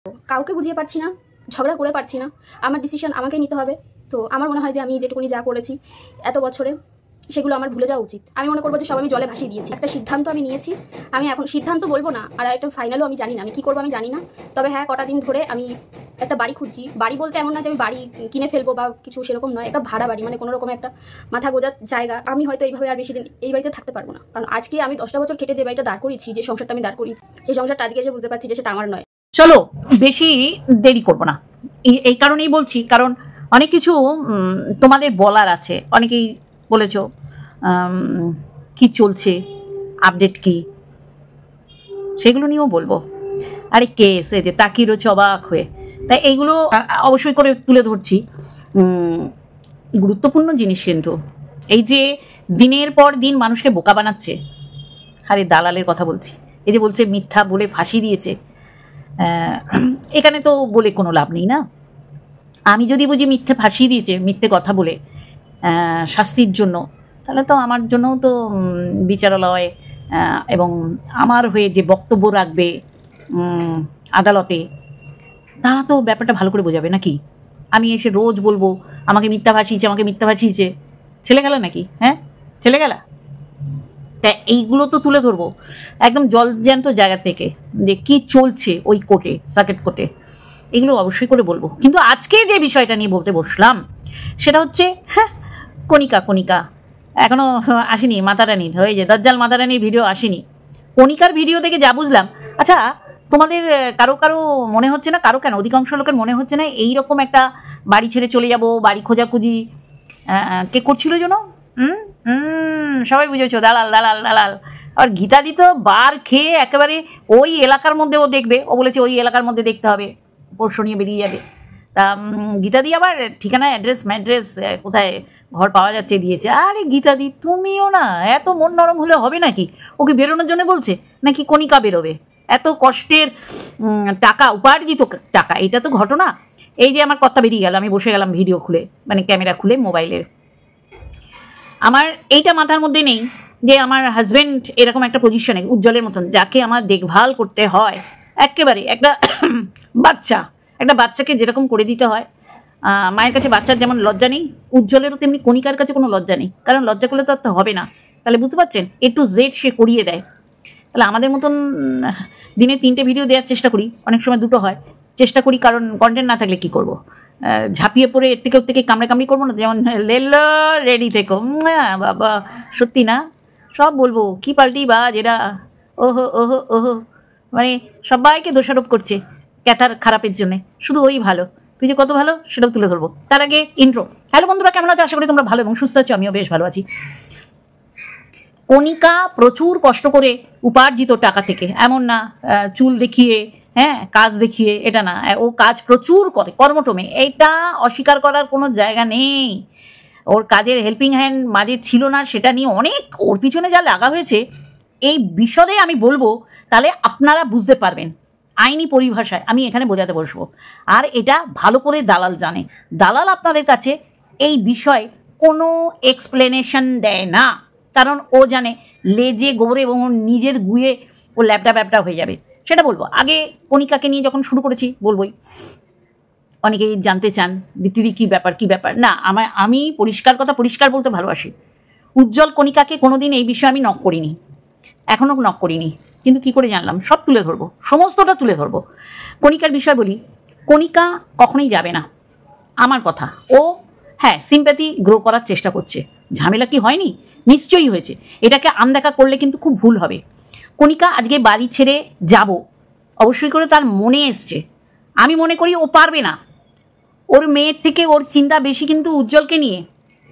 কাউকে বুঝিয়ে পারছি না, ঝগড়া করে পারছি না, আমার ডিসিশন আমাকেই নিতে হবে। তো আমার মনে হয় যে আমি যেটুকুনি যা করেছি এত বছরে সেগুলো আমার ভুলে যাওয়া উচিত। আমি মনে করবো যে সব আমি জলে ভাসিয়ে দিয়েছি। একটা সিদ্ধান্ত আমি নিয়েছি, আমি এখন সিদ্ধান্ত বলবো না, আর একটা ফাইনালও আমি জানি না আমি কী করবো, আমি জানি না। তবে হ্যাঁ, কটা দিন ধরে আমি একটা বাড়ি খুঁজছি। বাড়ি বলতে এমন না যে আমি বাড়ি কিনে ফেলবো বা কিছু সেরকম নয়, একটা ভাড়া বাড়ি, মানে কোনো রকম একটা মাথা গোজার জায়গা। আমি হয়তো এইভাবে আর বেশি দিন এই বাড়িতে থাকতে পারবো না, কারণ আজকে আমি 10টা বছর খেটে যে বাড়িটা দাঁড় করিয়েছি, যে সংসারটা আমি দাঁড় করিয়েছি, সেই সংসারটা আজকে এসে বুঝতে পারছি যে সেটা আমার নয়। চলো বেশি দেরি করবো না, এই কারণেই বলছি, কারণ অনেক কিছু তোমাদের বলার আছে। অনেকেই বলেছ কি চলছে, আপডেট কি, সেগুলো নিয়েও বলবো। আরে কে এসে যে তাকিয়ে রয়েছে অবাক হয়ে, তাই এইগুলো অবশ্যই করে তুলে ধরছি। গুরুত্বপূর্ণ জিনিস কিন্তু এই যে দিনের পর দিন মানুষকে বোকা বানাচ্ছে। আরে দালালের কথা বলছি, এই যে বলছে মিথ্যা বলে ফাঁসি দিয়েছে, এখানে তো বলে কোনো লাভ নেই না। আমি যদি বুঝি মিথ্যে ফাঁসিয়ে দিয়েছে মিথ্যে কথা বলে শাস্তির জন্য, তাহলে তো আমার জন্যও তো বিচারালয় এবং আমার হয়ে যে বক্তব্য রাখবে আদালতে, তারা তো ব্যাপারটা ভালো করে বোঝাবে নাকি। আমি এসে রোজ বলবো আমাকে মিথ্যা ভাসিয়েছে, আমাকে মিথ্যা ভাসিয়েছে, ছেলে গেলা নাকি? হ্যাঁ, ছেলে গেলা। তা এইগুলো তো তুলে ধরবো একদম জলজ্যান্ত জায়গা থেকে, যে কি চলছে ওই কোর্টে, সার্কিট কোর্টে, এগুলো অবশ্যই করে বলবো। কিন্তু আজকে যে বিষয়টা নিয়ে বলতে বসলাম সেটা হচ্ছে কণিকা এখনো আসেনি, মাতারানির হয়ে যে দজ্জাল মাতারানির ভিডিও আসেনি। কণিকার ভিডিও থেকে যা বুঝলাম, আচ্ছা তোমাদের কারো মনে হচ্ছে না, কারো কেন অধিকাংশ লোকের মনে হচ্ছে না এইরকম একটা বাড়ি ছেড়ে চলে যাব, বাড়ি খোঁজাখুঁজি কে করছিল যেন? সবাই বুঝেছো, দালাল দালাল দালাল। আর গীতাদি তো বার খেয়ে একেবারে ওই এলাকার মধ্যে ও দেখবে, ও বলেছে ওই এলাকার মধ্যে দেখতে হবে, পরশু নিয়ে বেরিয়ে যাবে। তা গীতাদি আবার ঠিকানা ম্যাড্রেস কোথায় ঘর পাওয়া যাচ্ছে দিয়েছে। আরে গীতাদি তুমিও না এত মন নরম হলে হবে নাকি? ওকে বেরোনোর জন্য বলছে নাকি কণিকা বেরোবে? এত কষ্টের টাকা, উপার্জিত টাকা, এটা তো ঘটনা। এই যে আমার কথা বেরিয়ে গেল, আমি বসে গেলাম ভিডিও খুলে, মানে ক্যামেরা খুলে মোবাইলের, আমার এইটা মাথার মধ্যে নেই যে আমার হাজব্যান্ড এরকম একটা পজিশনে, উজ্জ্বলের মতন, যাকে আমার দেখভাল করতে হয় একেবারে একটা বাচ্চাকে যেরকম করে দিতে হয়। মায়ের কাছে বাচ্চার যেমন লজ্জা নেই, উজ্জ্বলেরও তেমনি কণিকার কাছে কোনো লজ্জা নেই, কারণ লজ্জা করলে তো হবে না। তাহলে বুঝতে পারছেন, A to Z সে করিয়ে দেয়। তাহলে আমাদের মতন দিনে 3টে ভিডিও দেওয়ার চেষ্টা করি, অনেক সময় 2টো হয়, চেষ্টা করি, কারণ কন্টেন্ট না থাকলে কি করব, ঝাঁপিয়ে পড়ে এর থেকে ওর থেকে কামড়াকামড়ি করবো না, যেমন লেলো রেডি থেকো বাবা, সত্যি না সব বলবো, কি পাল্টি বা যেটা ওহো ওহো ওহো, মানে সবাইকে দোষারোপ করছে ক্যাথার খারাপের জন্যে, শুধু ওই ভালো, তুই যে কত ভালো সেটাও তুলে ধরবো। তার আগে ইন্ট্রো। হ্যালো বন্ধুরা, কেমন আছো? আশা করি তোমরা ভালো এবং সুস্থ আছো, আমিও বেশ ভালো আছি। কণিকা প্রচুর কষ্ট করে উপার্জিত টাকা থেকে, এমন না চুল দেখিয়ে, কাজ দেখিয়ে, এটা না, ও কাজ প্রচুর করে, কর্মটমে, এটা অস্বীকার করার কোনো জায়গা নেই। ওর কাজের হেল্পিং হ্যান্ড মাঝে ছিল না, সেটা নিয়ে অনেক ওর পিছনে যা লাগা হয়েছে, এই বিশদে আমি বলবো, তাহলে আপনারা বুঝতে পারবেন। আইনি পরিভাষায় আমি এখানে বোঝাতে বসবো, আর এটা ভালো করে দালাল জানে। দালাল আপনাদের কাছে এই বিষয়ে কোনো এক্সপ্লেনেশন দেয় না, কারণ ও জানে লেজে গোবরে এবং নিজের গুয়ে ও ল্যাপটা হয়ে যাবে। সেটা বলবো। আগে কণিকাকে নিয়ে যখন শুরু করেছি বলবোই, অনেকেই জানতে চান দিদি কী ব্যাপার না, আমি পরিষ্কার বলতে ভালোবাসি। উজ্জ্বল কণিকাকে কোনোদিন এই বিষয়ে আমি নক করিনি, এখনও নক করিনি, কিন্তু কি করে জানলাম? সব তুলে ধরবো, সমস্তটা তুলে ধরবো। কণিকার বিষয় বলি, কণিকা কখনোই যাবে না, আমার কথা। ও সিম্প্যাথি গ্রো করার চেষ্টা করছে। ঝামেলা কি হয়নি? নিশ্চয়ই হয়েছে। এটাকে আনদেখা করলে কিন্তু খুব ভুল হবে। কণিকা আজকে বাড়ি ছেড়ে যাব, অবশ্যই করে তার মনে এসছে। আমি মনে করি ও পারবে না, ওর মেয়ের থেকে ওর চিন্তা বেশি কিন্তু উজ্জ্বলকে নিয়ে।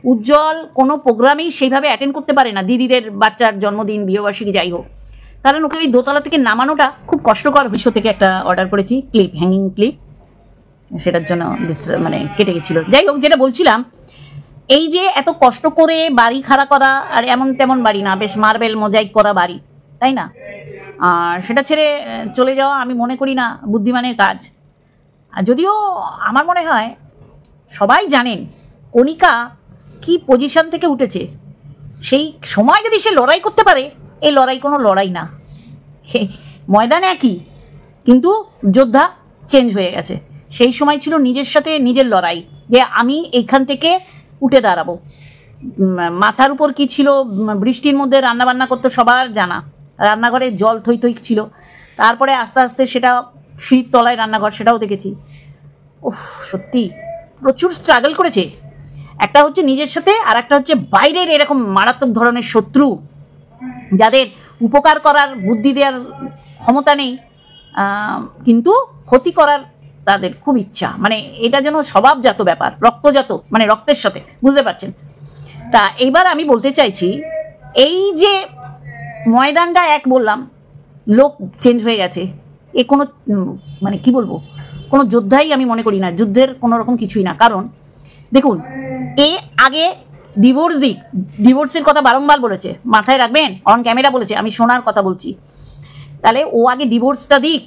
উজ্জ্বল কোনো প্রোগ্রামেই সেইভাবে অ্যাটেন্ড করতে পারে না, দিদিদের বাচ্চার জন্মদিন, বিয়েবার্ষিকী, যাই হোক, কারণ ওকে ওই দোতলা থেকে নামানোটা খুব কষ্টকর। মিশো থেকে একটা অর্ডার করেছি ক্লিপ, হ্যাঙ্গিং ক্লিপ, সেটার জন্য মানে কেটে গেছিলো। যাই হোক, যেটা বলছিলাম, এই যে এত কষ্ট করে বাড়ি খাড়া করা, আর এমন তেমন বাড়ি না, বেশ মার্বেল মোজাইক করা বাড়ি, তাই না? আর সেটা ছেড়ে চলে যাওয়া আমি মনে করি না বুদ্ধিমানের কাজ। আর যদিও আমার মনে হয় সবাই জানেন কণিকা কি পজিশন থেকে উঠেছে, সেই সময় যদি সে লড়াই করতে পারে, এই লড়াই কোনো লড়াই না, ময়দান একই, কিন্তু যোদ্ধা চেঞ্জ হয়ে গেছে। সেই সময় ছিল নিজের সাথে নিজের লড়াই, যে আমি এইখান থেকে উঠে দাঁড়াবো। মাথার উপর কি ছিল, বৃষ্টির মধ্যে রান্নাবান্না করতে সবার জানা, রান্নাঘরে জল থই থই ছিল। তারপরে আস্তে আস্তে সেটা সিঁড়ির তলায় রান্নাঘর, সেটাও দেখেছি। উফ, সত্যি প্রচুর স্ট্রাগল করেছে। একটা হচ্ছে নিজের সাথে, আর একটা হচ্ছে বাইরের এরকম মারাত্মক ধরনের শত্রু, যাদের উপকার করার বুদ্ধি দেওয়ার ক্ষমতা নেই, কিন্তু ক্ষতি করার তাদের খুব ইচ্ছা। মানে এটা যেন স্বভাবজাত ব্যাপার, রক্তজাত, মানে রক্তের সাথে, বুঝতে পারছেন? তা এইবার আমি বলতে চাইছি, এই যে ময়দানটা এক বললাম, লোক চেঞ্জ হয়ে গেছে, এ কোনো মানে কি বলবো, কোনো যোদ্ধাই আমি মনে করি না, যুদ্ধের কোনো রকম কিছুই না। কারণ দেখুন, এ আগে ডিভোর্স দিক, ডিভোর্সের কথা বারংবার বলেছে, মাথায় রাখবেন, অন ক্যামেরা বলেছে, আমি শোনার কথা বলছি। তাহলে ও আগে ডিভোর্সটা দিক,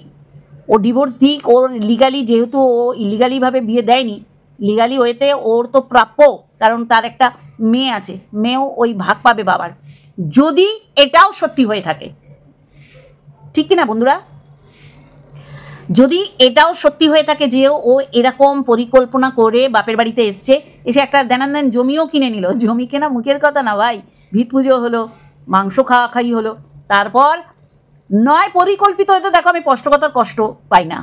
ও ডিভোর্স দিক, ওর লিগালি, যেহেতু ও ইলিগালিভাবে বিয়ে দেয়নি, লিগালি ওয়েতে ওর তো প্রাপ্য, কারণ তার একটা মেয়ে আছে, মেয়েও ওই ভাগ পাবে বাবার, যদি এটাও সত্যি হয়ে থাকে। ঠিক কিনা বন্ধুরা? যদি এটাও সত্যি হয়ে থাকে যে ও এরকম পরিকল্পনা করে বাপের বাড়িতে এসছে, এসে একটা দেন জমিও কিনে নিল। জমি কেনা মুখের কথা না ভাই, ভিত পুজো হলো, মাংস খাওয়া খাই হলো, তারপর নয় পরিকল্পিত, হয়তো দেখো আমি স্পষ্টকতার কষ্ট পাই না,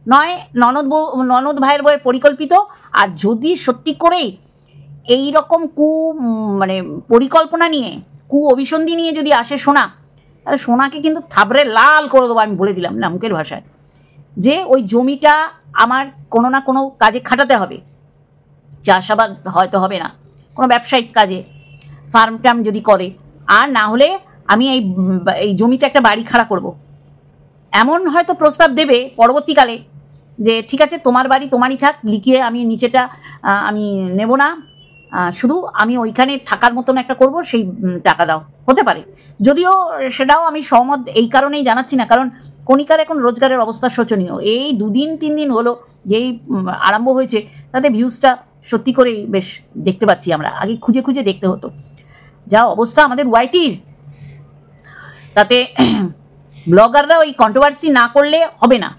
নয় ননদ ভাইয়ের বয়ে পরিকল্পিত। আর যদি সত্যি করেই এই রকম মানে পরিকল্পনা নিয়ে, অভিসন্ধি নিয়ে যদি আসে সোনা, তাহলে সোনাকে কিন্তু থাবড়ে লাল করে দেবো, আমি বলে দিলাম না মুখের ভাষায়, যে ওই জমিটা আমার কোনো না কোনো কাজে খাটাতে হবে। চাষাবাদ হয়তো হবে না, কোনো ব্যবসায়িক কাজে, ফার্ম টার্ম যদি করে, আর না হলে আমি এই জমিতে একটা বাড়ি খাড়া করব। এমন হয়তো প্রস্তাব দেবে পরবর্তীকালে যে ঠিক আছে, তোমার বাড়ি তোমারই থাক, লিখিয়ে আমি নিচেটা আমি নেব না, শুধু আমি ওইখানে থাকার মতন একটা করব, সেই টাকা দাও, হতে পারে। যদিও সেটাও আমি সহমত এই কারণেই জানাচ্ছি না, কারণ কণিকার এখন রোজগারের অবস্থা শোচনীয়। এই 2-3 দিন হলো যেই আরম্ভ হয়েছে, তাতে ভিউজটা সত্যি করেই বেশ দেখতে পাচ্ছি আমরা, আগে খুঁজে খুঁজে দেখতে হতো। যা অবস্থা আমাদের ওয়াইটির, তাতে ব্লগাররা ওই কন্ট্রোভার্সি না করলে হবে না।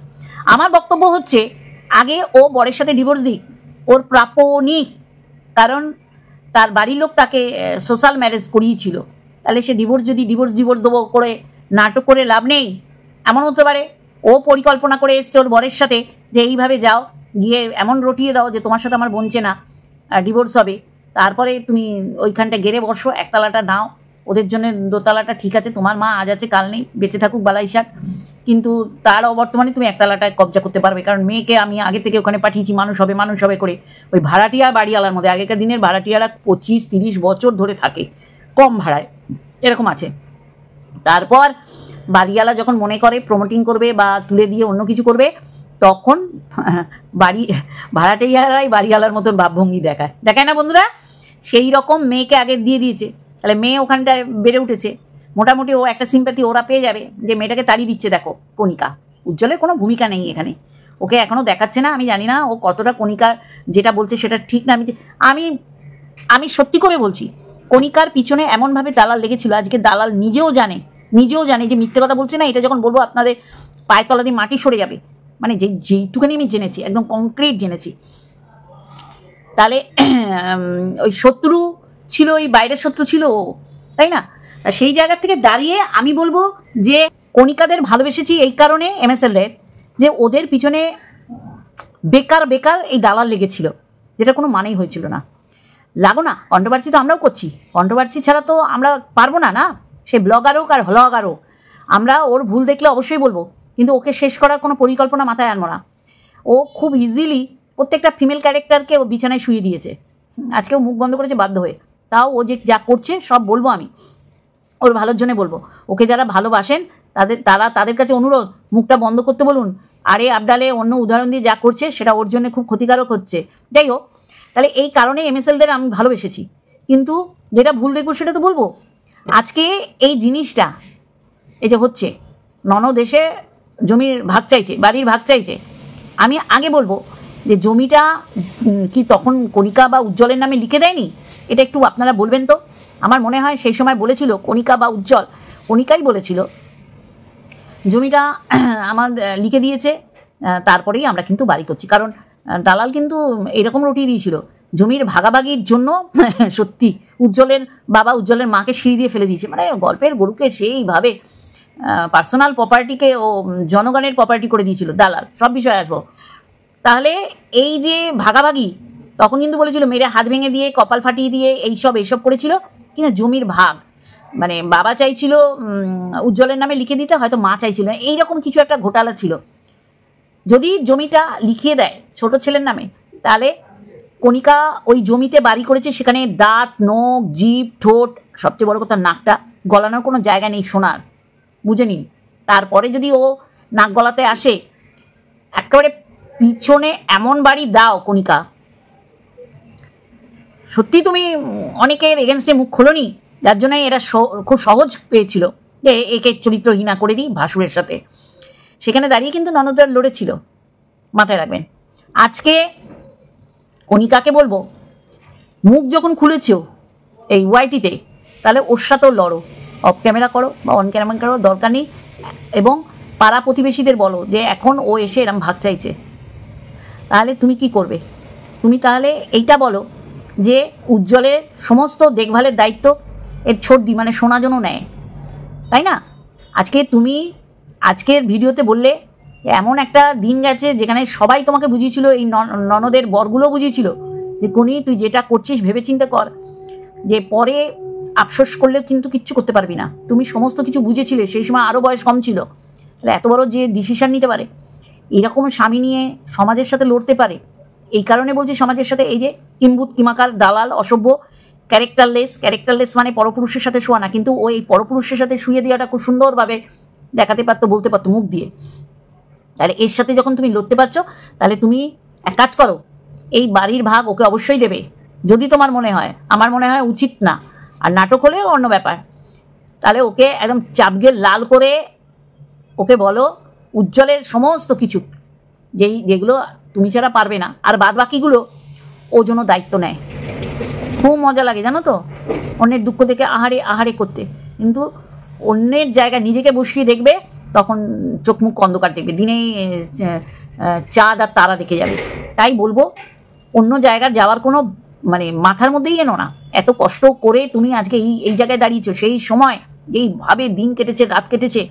আমার বক্তব্য হচ্ছে, আগে ও বরের সাথে ডিভোর্স দিক, ওর প্রাপ্য নিক, কারণ তার বাড়ির লোক তাকে সোশ্যাল ম্যারেজ করিয়েছিল। তাহলে সে ডিভোর্স দেবো করে নাটক করে লাভ নেই। এমন হতে পারে ও পরিকল্পনা করে এসছে ওর বরের সাথে, যে এইভাবে যাও, গিয়ে এমন রটিয়ে দাও যে তোমার সাথে আমার বনছে না, ডিভোর্স হবে, তারপরে তুমি ওইখানটা গেড়ে বসো, একতলাটা নাও, ওদের জন্য দোতলাটা ঠিক আছে, তোমার মা আজ আছে কাল নেই, বেঁচে থাকুক বালাই শাক, কিন্তু তার অবর্তমানে তুমি একতলাটায় কবজা করতে পারবে। কারণ মেয়েকে আমি আগে থেকে ওখানে পাঠিয়েছি, মানুষ হবে করে। ওই ভাড়াটিয়া বাড়িওয়ালার মধ্যে, আগেকার দিনের ভাড়াটিয়ারা 25-30 বছর ধরে থাকে কম ভাড়ায়, এরকম আছে। তারপর বাড়িওয়ালা যখন মনে করে প্রমোটিং করবে বা তুলে দিয়ে অন্য কিছু করবে, তখন ভাড়াটিয়ারাই বাড়িওয়ালার মতন ভাবভঙ্গি দেখায় না বন্ধুরা? সেই রকম মেয়েকে আগে দিয়ে দিয়েছে। তাহলে মেয়ে ওখানটায় বেড়ে উঠেছে, মোটামুটি ও একটা সিম্প্যাথি ওরা পেয়ে যাবে যে মেয়েটাকে তাড়িয়ে দিচ্ছে। দেখো কণিকা, উজ্জ্বলের কোনো ভূমিকা নেই এখানে, ওকে এখনও দেখাচ্ছে না। আমি জানি না ও কতটা কণিকার যেটা বলছে সেটা ঠিক না। আমি সত্যি করে বলছি, কণিকার পিছনে এমনভাবে দালাল লেগেছিল, আজকে দালাল নিজেও জানে যে মিথ্যে কথা বলছে না। এটা যখন বলবো আপনাদের পায়ের তলা দিয়ে মাটি সরে যাবে, মানে যেইটুখানি আমি জেনেছি, একদম কংক্রিট জেনেছি। তাহলে ওই শত্রু ছিল, ওই বাইরের শত্রু ছিল ও, তাই না? সেই জায়গা থেকে দাঁড়িয়ে আমি বলবো যে কণিকাদের ভালোবেসেছি এই কারণে, MSLদের, যে ওদের পিছনে বেকার এই দালাল লেগেছিল, যেটা কোনো মানেই হয়েছিল না। লাগো না, কন্ট্রোভার্সি তো আমরাও করছি, কন্ট্রোভার্সি ছাড়া তো আমরা পারবো না। সে ব্লগার হোক আর ভ্লগার হোক, আমরা ওর ভুল দেখলে অবশ্যই বলবো, কিন্তু ওকে শেষ করার কোনো পরিকল্পনা মাথায় আনবো না। ও খুব ইজিলি প্রত্যেকটা ফিমেল ক্যারেক্টারকে ও বিছানায় শুয়ে দিয়েছে, আজকেও মুখ বন্ধ করেছে বাধ্য হয়ে। তাও ও যে যা করছে সব বলবো, আমি ওর ভালোর জন্য বলবো। ওকে যারা ভালোবাসেন তাদের কাছে অনুরোধ, মুখটা বন্ধ করতে বলুন। আরে আবডালে অন্য উদাহরণ দিয়ে যা করছে সেটা ওর জন্য খুব ক্ষতিকারক হচ্ছে। যাই হোক, তাহলে এই কারণে MSLদের আমি ভালোবেসেছি, কিন্তু যেটা ভুল দেখবো সেটা তো বলবো। আজকে এই জিনিসটা এই যে হচ্ছে, ননদ এসে জমির ভাগ চাইছে, বাড়ির ভাগ চাইছে, আমি আগে বলবো যে জমিটা কি তখন কণিকা বা উজ্জ্বলের নামে লিখে দেয়নি? এটা একটু আপনারা বলবেন তো। আমার মনে হয় সেই সময় বলেছিল কণিকা বা উজ্জ্বল, কণিকাই বলেছিল জমিটা আমার লিখে দিয়েছে, তারপরেই আমরা কিন্তু বাড়ি করছি। কারণ দালাল কিন্তু এরকম রটিয়ে দিয়েছিল জমির ভাগাভাগির জন্য। সত্যি উজ্জ্বলের বাবা উজ্জ্বলের মাকে সিঁড়ি দিয়ে ফেলে দিয়েছে, মানে গল্পের গরুকে সেইভাবে পার্সোনাল প্রপার্টিকে ও জনগণের প্রপার্টি করে দিয়েছিল দালাল। সব বিষয়ে আসবো। তাহলে এই যে ভাগাভাগি, তখন কিন্তু বলেছিল মেরে হাত ভেঙে দিয়ে কপাল ফাটিয়ে দিয়ে এইসব করেছিল কিনা জমির ভাগ, মানে বাবা চাইছিল উজ্জ্বলের নামে লিখে দিতে, হয়তো মা চাইছিল, এইরকম কিছু একটা ঘোটালা ছিল। যদি জমিটা লিখিয়ে দেয় ছোট ছেলের নামে, তাহলে কণিকা ওই জমিতে বাড়ি করেছে, সেখানে দাঁত, নখ, জিভ, ঠোঁট, সবচেয়ে বড় কথা নাকটা গলানোর কোনো জায়গা নেই সোনার, বুঝে নিন। তারপরে যদি ও নাক গলাতে আসে, একেবারে পিছনে এমন বাড়ি দাও কণিকা, সত্যি তুমি অনেকের এগেনস্টে মুখ খোলোনি, যার জন্য এরা খুব সহজ পেয়েছিল যে একে চরিত্রহীনা করে দিই ভাসুরের সাথে। সেখানে দাঁড়িয়ে কিন্তু ননদরা লড়েছিল, মাথায় রাখবেন। আজকে কণিকাকে বলবো, মুখ যখন খুলেছ এই ওয়াইটিতে, তাহলে ওর সাথেও লড়ো, অফ ক্যামেরা করো বা অন ক্যামেরা করো, দরকার নেই। এবং পাড়া প্রতিবেশীদের বলো যে এখন ও এসে এরম ভাগ চাইছে, তাহলে তুমি কি করবে? তুমি তাহলে এইটা বলো যে উজ্জ্বলের সমস্ত দেখভালের দায়িত্ব এর ছোটদি মানে সোনা যেন নেয়, তাই না? আজকে তুমি আজকের ভিডিওতে বললে এমন একটা দিন গেছে যেখানে সবাই তোমাকে বুঝিয়েছিল, এই ননদের বরগুলো বুঝিয়েছিল যে কোনি তুই যেটা করছিস ভেবেচিন্তে কর, যে পরে আফসোস করলেও কিন্তু কিচ্ছু করতে পারবি না। তুমি সমস্ত কিছু বুঝেছিলে, সেই সময় আরও বয়স কম ছিল, তাহলে এত বড় যে ডিসিশন নিতে পারে, এরকম স্বামী নিয়ে সমাজের সাথে লড়তে পারে। এই কারণে বলছি সমাজের সাথে, এই যে কিম্বুত কিমাকার দালাল অসভ্য ক্যারেক্টারলেস মানে পরপুরুষের সাথে শোয়া না, কিন্তু ওই পরপুরুষের সাথে শুয়ে দেওয়াটা খুব সুন্দরভাবে দেখাতে পারতো, বলতে পারতো মুখ দিয়ে। তাহলে এর সাথে যখন তুমি লড়তে পারছো, তাহলে তুমি এক কাজ করো, এই বাড়ির ভাগ ওকে অবশ্যই দেবে, যদি তোমার মনে হয়। আমার মনে হয় উচিত না, আর নাটক হলেও অন্য ব্যাপার। তাহলে ওকে একদম চাপগে লাল করে ওকে বলো উজ্জ্বলের সমস্ত কিছু যেগুলো তুমি ছাড়া পারবে না, আর বাদ বাকিগুলো ও যেন দায়িত্ব নেয়। খুব মজা লাগে জানো তো অন্যের দুঃখ দেখে আহারে করতে, কিন্তু অন্যের জায়গায় নিজেকে বসিয়ে দেখবে, তখন চোখ মুখ অন্ধকার দেখবে, দিনে চাঁদ আর তারা দেখে যাবে। তাই বলবো অন্য জায়গার যাওয়ার কোনো মানে মাথার মধ্যেই এনো না। এত কষ্ট করে তুমি আজকে এই জায়গায় দাঁড়িয়েছো, সেই সময় যেইভাবে দিন কেটেছে, রাত কেটেছে,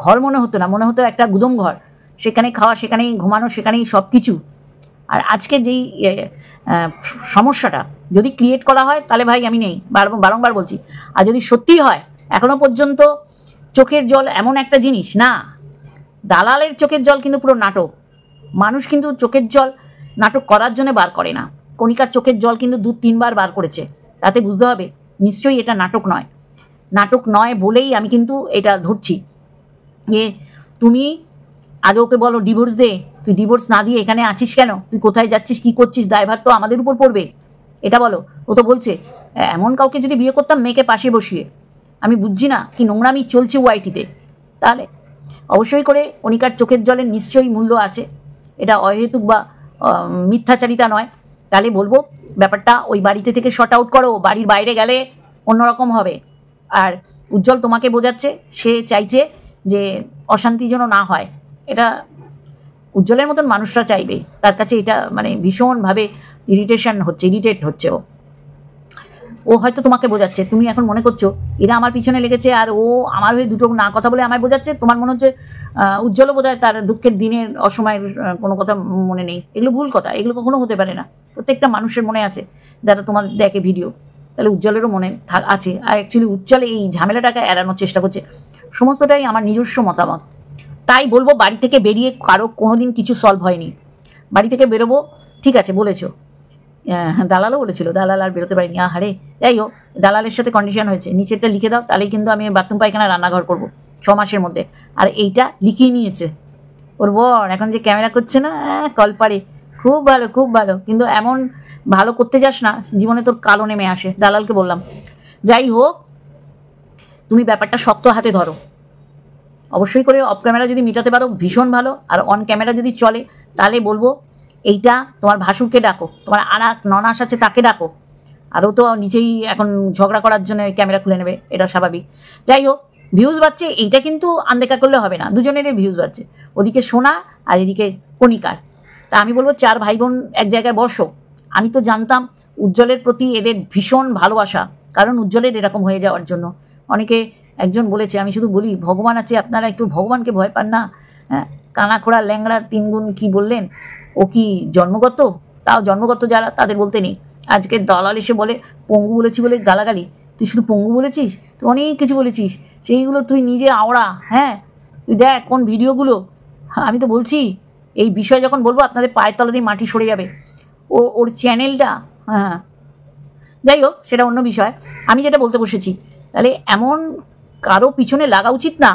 ঘর মনে হতো না, মনে হতো একটা গুদম ঘর, সেখানে খাওয়া, সেখানেই ঘুমানো, সেখানেই সব কিছু। আর আজকে যেই সমস্যাটা যদি ক্রিয়েট করা হয়, তাহলে ভাই আমি নেই, বারংবার বলছি। আর যদি সত্যিই হয়, এখনো পর্যন্ত চোখের জল এমন একটা জিনিস না, দালালের চোখের জল কিন্তু পুরো নাটক। মানুষ কিন্তু চোখের জল নাটক করার জন্য বার করে না। কণিকার চোখের জল কিন্তু 2-3 বার বার করেছে, তাতে বুঝতে হবে নিশ্চয়ই এটা নাটক নয়। নাটক নয় বলেই আমি কিন্তু এটা ধরছি যে তুমি আগে ওকে বলো ডিভোর্স দে, তুই ডিভোর্স না দিয়ে এখানে আছিস কেন, তুই কোথায় যাচ্ছিস, কি করছিস, দায়ভার তো আমাদের উপর পড়বে, এটা বলো। ও তো বলছে এমন কাউকে যদি বিয়ে করতাম মেয়েকে পাশে বসিয়ে। আমি বুঝছি না কি নোংরামি চলছে ওয়াইটিতে। তাহলে অবশ্যই করে কণিকার চোখের জলের নিশ্চয়ই মূল্য আছে, এটা অহেতুক বা মিথ্যাচারিতা নয়। তাহলে বলবো ব্যাপারটা ওই বাড়িতে থেকে শর্ট আউট করো, বাড়ির বাইরে গেলে অন্যরকম হবে। আর উজ্জ্বল তোমাকে বোঝাচ্ছে, সে চাইছে যে অশান্তি যেন না হয়, এটা উজ্জ্বলের মতন মানুষরা চাইবে, তার কাছে এটা মানে ভীষণভাবে ইরিটেট হচ্ছে। ও হয়তো তোমাকে বোঝাচ্ছে, তুমি এখন মনে করছো এরা আমার পিছনে লেগেছে, আর ও আমার হয়ে দুটো না কথা বলে আমায় বোঝাচ্ছে। তোমার মনে হচ্ছে উজ্জ্বলও বোঝায় তার দুঃখের দিনের অসময়ের কোনো কথা মনে নেই। এগুলো ভুল কথা, এগুলো কখনো হতে পারে না। প্রত্যেকটা মানুষের মনে আছে যারা তোমার দেখে ভিডিও, তাহলে উজ্জ্বলেরও মনে আছে। আর অ্যাকচুয়ালি উজ্জ্বল এই ঝামেলাটাকে এড়ানোর চেষ্টা করছে। সমস্তটাই আমার নিজস্ব মতামত। তাই বলবো বাড়ি থেকে বেরিয়ে কারো কোনোদিন কিছু সলভ হয়নি। বাড়ি থেকে বেরোবো, ঠিক আছে বলেছো, দালালও বলেছিল, দালাল আর বেরোতে পারিনি। আহারে, যাই হোক, দালালের সাথে কন্ডিশন হয়েছে, নিচেরটা লিখে দাও, তাহলেই কিন্তু আমি বাথরুম পায়খানা রান্নাঘর করবো 6 মাসের মধ্যে। আর এইটা লিখিয়ে নিয়েছে ওর বর, এখন যে ক্যামেরা করছে না, কলপারে, খুব ভালো, কিন্তু এমন ভালো করতে যাস না জীবনে তোর কালো নেমে আসে। দালালকে বললাম, যাই হোক তুমি ব্যাপারটা শক্ত হাতে ধরো। অবশ্যই করে অফ ক্যামেরা যদি মেটাতে পারো ভীষণ ভালো, আর অন ক্যামেরা যদি চলে তাহলে বলবো এইটা তোমার ভাসুরকে ডাকো, তোমার আর এক ননাস আছে তাকে ডাকো। আরও তো নিচেই এখন ঝগড়া করার জন্য ক্যামেরা খুলে নেবে, এটা স্বাভাবিক। যাই হোক, ভিউজ পাচ্ছে, এইটা কিন্তু আনদেখা করলে হবে না, দুজনেরই ভিউজ পাচ্ছে, ওদিকে সোনা আর এদিকে কণিকার। তা আমি বলবো 4 ভাই বোন এক জায়গায় বসো। আমি তো জানতাম উজ্জ্বলের প্রতি এদের ভীষণ ভালোবাসা, কারণ উজ্জ্বলের এরকম হয়ে যাওয়ার জন্য। অনেকে একজন বলেছে, আমি শুধু বলি ভগবান আছে, আপনারা একটু ভগবানকে ভয় পান না? হ্যাঁ, কানাখোড়া ল্যাংড়া 3 গুণ কি বললেন, ও কি জন্মগত? তাও জন্মগত যারা তাদের বলতে নেই। আজকে দালাল এসে বলে পঙ্গু বলেছি বলে গালাগালি। তুই শুধু পঙ্গু বলেছিস? তুই অনেক কিছু বলেছিস, সেইগুলো তুই নিজে আওড়া। হ্যাঁ, তুই দেখ কোন ভিডিওগুলো। আমি তো বলছি এই বিষয় যখন বলবো আপনাদের পায়ের তলা দিয়ে মাটি সরে যাবে। ওর চ্যানেলটা, হ্যাঁ যাই হোক সেটা অন্য বিষয়। আমি যেটা বলতে বসেছি, তাহলে এমন কারো পিছনে লাগা উচিত না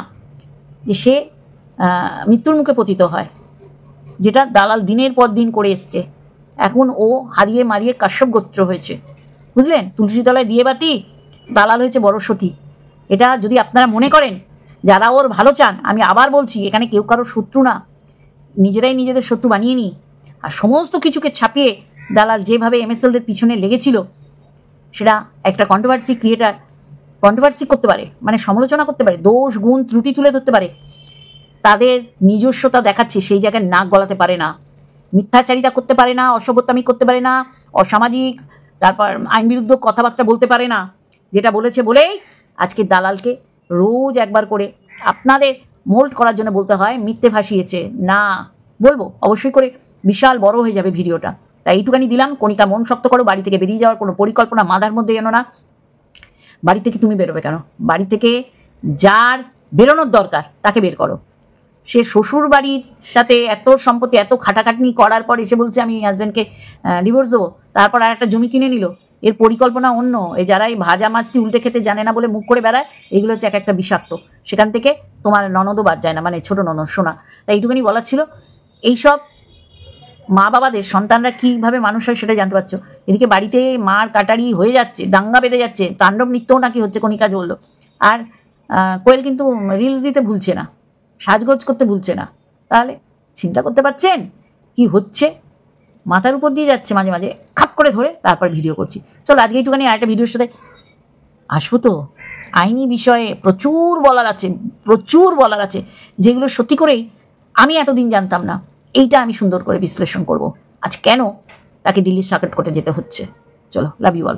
যে সে মৃত্যুর মুখে পতিত হয়, যেটা দালাল দিনের পর দিন করে এসছে। এখন ও হারিয়ে মারিয়ে কাশ্যপ গোত্র হয়েছে, বুঝলেন? তুলসীতলায় দিয়ে বাতি, দালাল হয়েছে বড় সতী। এটা যদি আপনারা মনে করেন, যারা ওর ভালো চান, আমি আবার বলছি এখানে কেউ কারো শত্রু না, নিজেরাই নিজেদের শত্রু বানিয়ে নিই। আর সমস্ত কিছুকে ছাপিয়ে দালাল যেভাবে এমএসএলদের পিছনে লেগেছিল, সেটা একটা কন্ট্রোভার্সি ক্রিয়েটার কন্ট্রোভার্সি করতে পারে, মানে সমালোচনা করতে পারে, দোষ গুণ ত্রুটি তুলে ধরতে পারে, তাদের নিজস্বতা দেখাচ্ছে সেই জায়গায় নাক গলাতে পারে না, মিথ্যাচারিতা করতে পারে না, অসভ্যতামি করতে পারে না, অসামাজিক, তারপর আইন বিরুদ্ধ কথাবার্তা বলতে পারে না। যেটা বলেছে বলেই আজকে দালালকে রোজ একবার করে আপনাদের মোল্ড করার জন্য বলতে হয় মিথ্যে ভাসিয়েছে। না বলবো অবশ্যই করে, বিশাল বড় হয়ে যাবে ভিডিওটা। তাই এইটুখানি দিলাম, কণিকা মন শক্ত করো, বাড়ি থেকে বেরিয়ে যাওয়ার কোনো পরিকল্পনা মাথার মধ্যে এনো না। বাড়ি থেকে তুমি বেরোবে কেন? বাড়ি থেকে যার বেরোনোর দরকার তাকে বের করো। সে শ্বশুর বাড়ির সাথে এত সম্পত্তি, এত খাটাখাটনি করার পর এসে বলছে আমি হাজব্যান্ডকে ডিভোর্স দেবো, তারপর আর একটা জমি কিনে নিল। এর পরিকল্পনা অন্য। এই যারা এই ভাজা মাছটি উল্টে খেতে জানে না বলে মুখ করে বেড়ায়, এগুলো হচ্ছে এক একটা বিষাক্ত। সেখান থেকে তোমার ননদও বাদ যায় না, মানে ছোটো ননদ সোনা। তাই এইটুকুনি বলার ছিল। এইসব মা বাবাদের সন্তানরা কীভাবে মানুষ হয় সেটা জানতে পারছো। এদিকে বাড়িতে মার কাটারি হয়ে যাচ্ছে, দাঙ্গা বেঁধে যাচ্ছে, তাণ্ডব নৃত্যও নাকি হচ্ছে, কণিকা বললো। আর কোয়েল কিন্তু রিলস দিতে ভুলছে না, সাজগোজ করতে ভুলছে না। তাহলে চিন্তা করতে পারছেন কি হচ্ছে? মাথার উপর দিয়ে যাচ্ছে, মাঝে মাঝে খাপ করে ধরে তারপর ভিডিও করছি। চলো আজকে একটুখানি আরেকটা ভিডিওর সাথে আসবো। তো আইনি বিষয়ে প্রচুর বলার আছে, যেগুলো সত্যি করেই আমি এতদিন জানতাম না। এইটা আমি সুন্দর করে বিশ্লেষণ করব, আজ কেন তাকে দিল্লির সার্কিট কোর্টে যেতে হচ্ছে। চলো, লাভ ইউ অল।